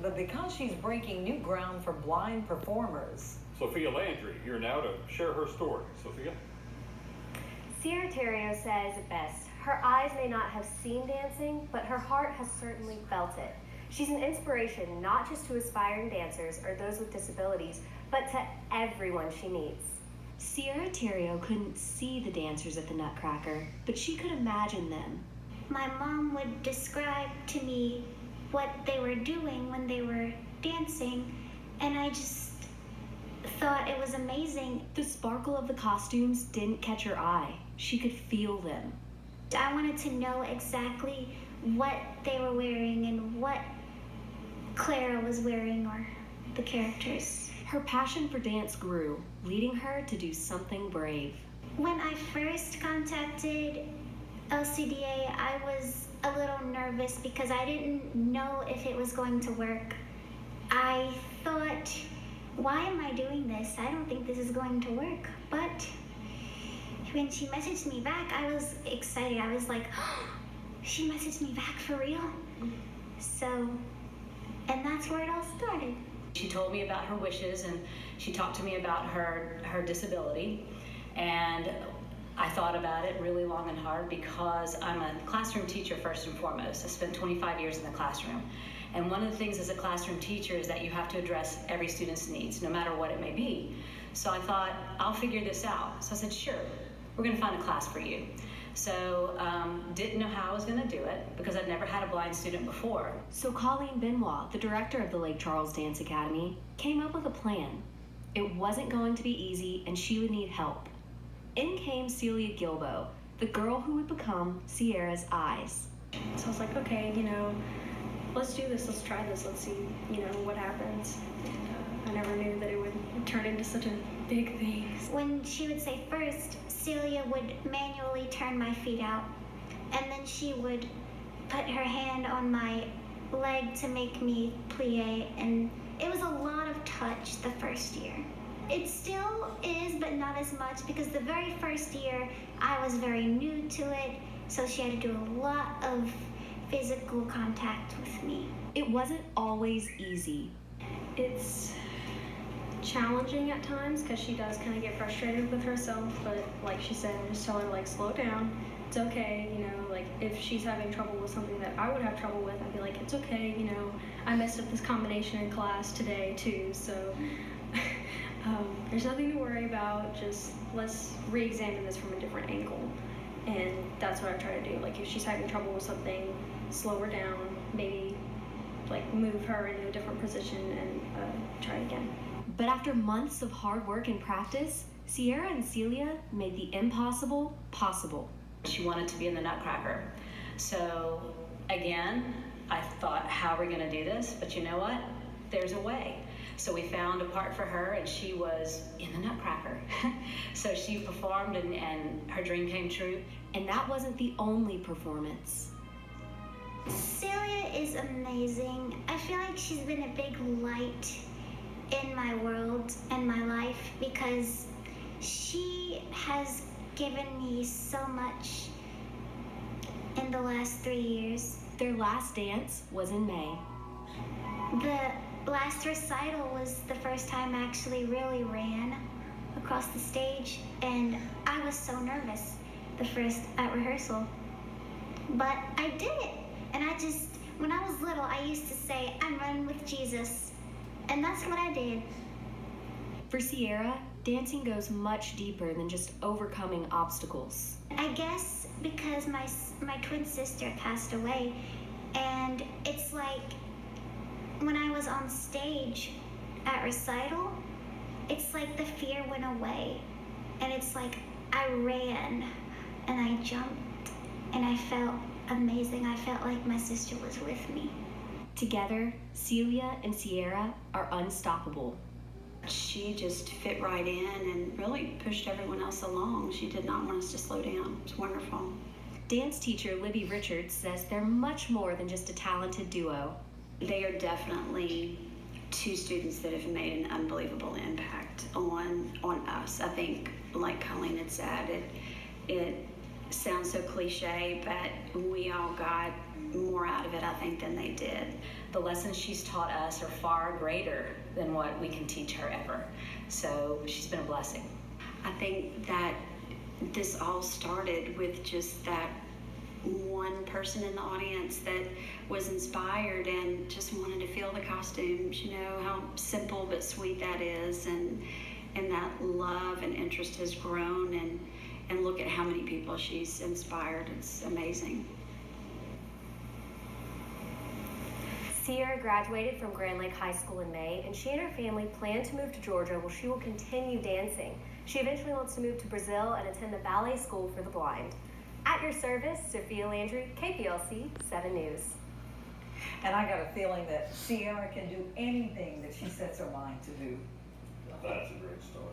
but because she's breaking new ground for blind performers. Sophia Landry here now to share her story. Sophia? Sierra Terrio says it best. Her eyes may not have seen dancing, but her heart has certainly felt it. She's an inspiration not just to aspiring dancers or those with disabilities, but to everyone she meets. Sierra Terrio couldn't see the dancers at the Nutcracker, but she could imagine them. My mom would describe to me what they were doing when they were dancing, and I just thought it was amazing. The sparkle of the costumes didn't catch her eye. She could feel them. I wanted to know exactly what they were wearing and what Clara was wearing, or the characters. Her passion for dance grew, leading her to do something brave. When I first contacted LCDA, I was a little nervous because I didn't know if it was going to work. I thought, why am I doing this? I don't think this is going to work. But when she messaged me back, I was excited. I was like, oh, she messaged me back for real? So, and that's where it all started. She told me about her wishes, and she talked to me about her disability, and I thought about it really long and hard because I'm a classroom teacher first and foremost. I spent 25 years in the classroom, and one of the things as a classroom teacher is that you have to address every student's needs, no matter what it may be. So I thought, I'll figure this out. So I said, sure, we're going to find a class for you. So didn't know how I was going to do it because I'd never had a blind student before. So Colleen Benoit, the director of the Lake Charles Dance Academy, came up with a plan. It wasn't going to be easy, and she would need help. In came Celia Gilbo, the girl who would become Sierra's eyes. So I was like, okay, let's do this, let's try this, let's see, what happens. I never knew that it would turn into such a big thing. When she would say first, Celia would manually turn my feet out, and then she would put her hand on my leg to make me plie, and it was a lot of touch the first year. It still is, but not as much, because the very first year I was very new to it, so she had to do a lot of physical contact with me. It wasn't always easy. It's challenging at times because she does kind of get frustrated with herself, but like she said, just tell her, slow down. It's okay, if she's having trouble with something that I would have trouble with, I'd be like, it's okay, I messed up this combination in class today too, so there's nothing to worry about. Just let's re-examine this from a different angle. And that's what I try to do. If she's having trouble with something, slow her down, maybe move her into a different position and try again. But after months of hard work and practice, Sierra and Celia made the impossible possible. She wanted to be in the Nutcracker. So again, I thought, how are we going to do this? But you know what? There's a way. So we found a part for her, and she was in the Nutcracker. So she performed, and her dream came true. And that wasn't the only performance. Celia is amazing. I feel like she's been a big light in my world and my life because she has given me so much in the last 3 years. Their last dance was in May. The last recital was the first time I actually really ran across the stage, and I was so nervous at rehearsal. But I did it, and when I was little, I used to say, I'm running with Jesus, and that's what I did. For Sierra, dancing goes much deeper than just overcoming obstacles. I guess because my twin sister passed away, and it's like when I was on stage at recital, it's like the fear went away, and it's like I ran and I jumped and I felt amazing. I felt like my sister was with me. Together, Celia and Sierra are unstoppable. She just fit right in and really pushed everyone else along. She did not want us to slow down. It's wonderful. Dance teacher Libby Richards says they're much more than just a talented duo. They are definitely two students that have made an unbelievable impact on us. I think, like Colleen had said, it sounds so cliche, but we all got more out of it, I think, than they did. the lessons she's taught us are far greater than what we can teach her ever. So she's been a blessing. I think that this all started with just that one person in the audience that was inspired and just wanted to feel the costumes, you know, how simple but sweet that is, and that love and interest has grown, and look at how many people she's inspired. It's amazing. Sierra graduated from Grand Lake High School in May, and she and her family plan to move to Georgia where she will continue dancing. She eventually wants to move to Brazil and attend the ballet school for the blind. At your service, Sophia Landry, KPLC 7 News. And I got a feeling that Sierra can do anything that she sets her mind to do. That's a great story.